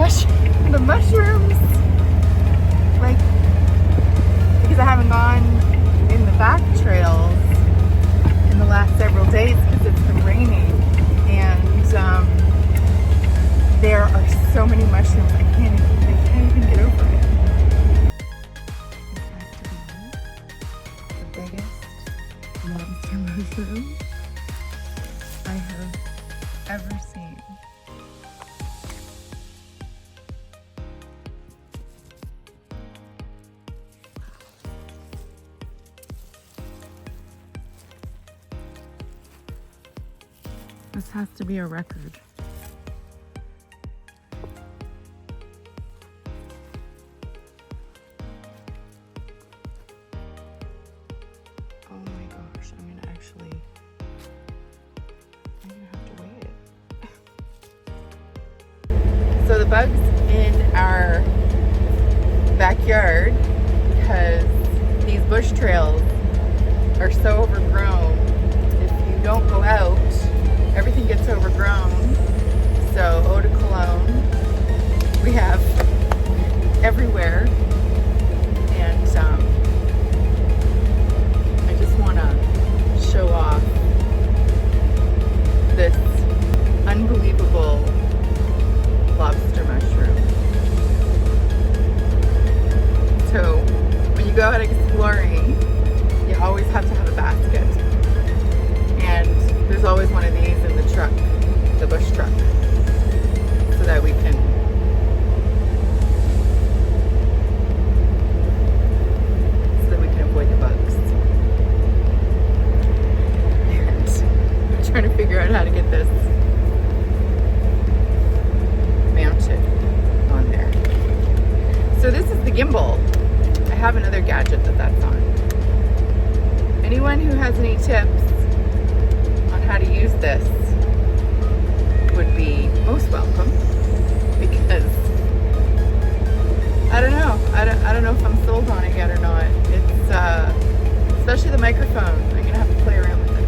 the mushrooms, like, because I haven't gone in the back trails in the last several days because it's been raining, and there are so many mushrooms I can't even get over it. This has to be the biggest lobster mushroom I have ever seen. This has to be a record. Oh my gosh, I'm gonna have to weigh it. So the bugs in our backyard, because these bush trails are so overgrown, if you don't go out, everything gets overgrown. So eau de cologne we have everywhere, and I just want to show off this unbelievable lobster mushroom. So when you go out exploring, you always have to have a basket, and there's always one of these in the truck, the bush truck, so that we can avoid the bugs. And I'm trying to figure out how to get this mounted on there. So this is the gimbal. I have another gadget that's on. Anyone who has any tips on how to use this would be most welcome, because I don't know. I don't know if I'm sold on it yet or not. It's especially the microphone. I'm gonna have to play around with it.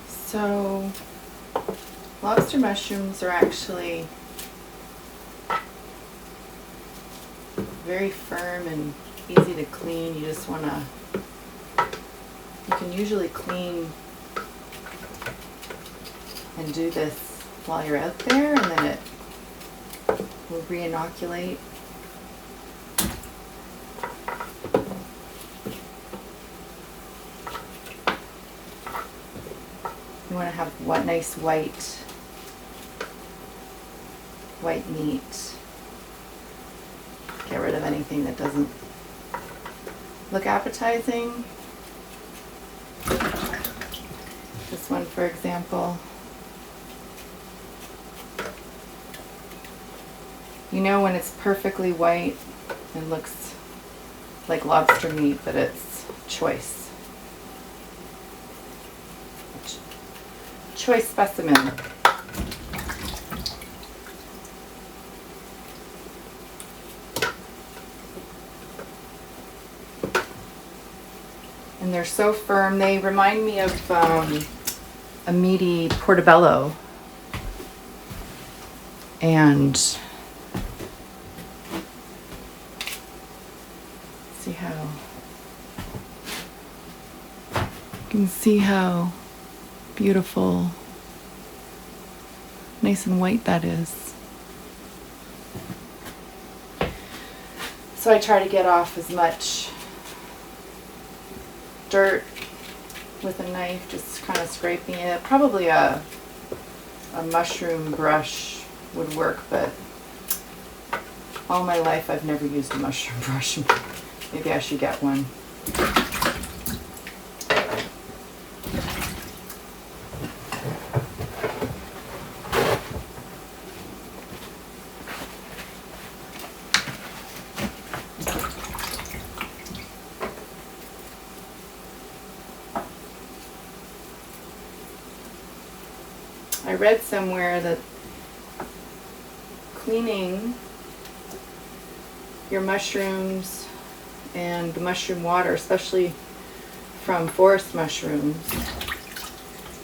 So lobster mushrooms are actually very firm and easy to clean. You just want to, you can usually clean and do this while you're out there, and then it will re-inoculate. You want to have what nice white meat. Get rid of anything that doesn't look appetizing. This one, for example. You know when it's perfectly white and looks like lobster meat that it's choice. Choice specimen. And they're so firm. They remind me of a meaty portobello. And you can see how beautiful, nice and white that is. So I try to get off as much dirt with a knife, just kind of scraping it. Probably a mushroom brush would work, but all my life I've never used a mushroom brush. Maybe I should get one. I read somewhere that cleaning your mushrooms and the mushroom water, especially from forest mushrooms,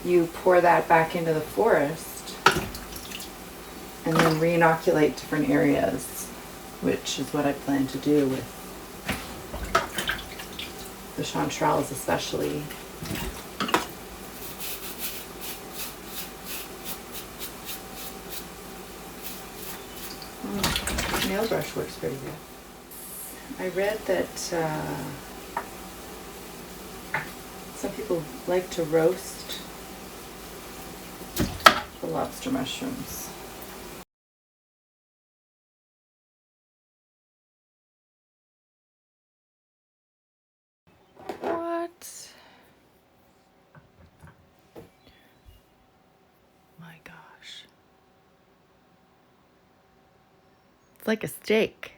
you pour that back into the forest and then re-inoculate different areas, which is what I plan to do with the chanterelles especially. Nail brush works pretty good. I read that some people like to roast the lobster mushrooms. What? My gosh. It's like a steak.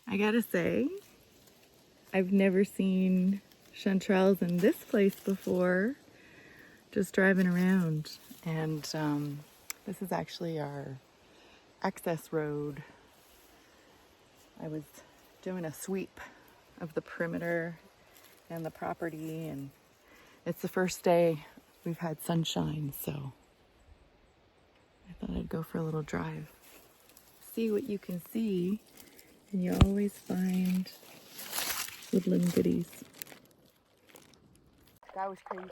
I gotta say, I've never seen chanterelles in this place before, just driving around. And this is actually our access road. I was doing a sweep of the perimeter and the property, and it's the first day we've had sunshine, so I thought I'd go for a little drive. See what you can see, and you always find woodland goodies. That was crazy.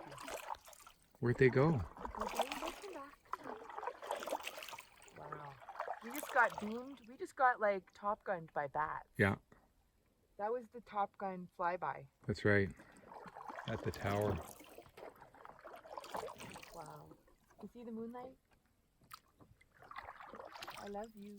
Where'd they go? Wow. We just got beamed. We just got like top gunned by bats. Yeah. That was the Top Gun flyby. That's right. At the tower. Wow. You see the moonlight? I love you.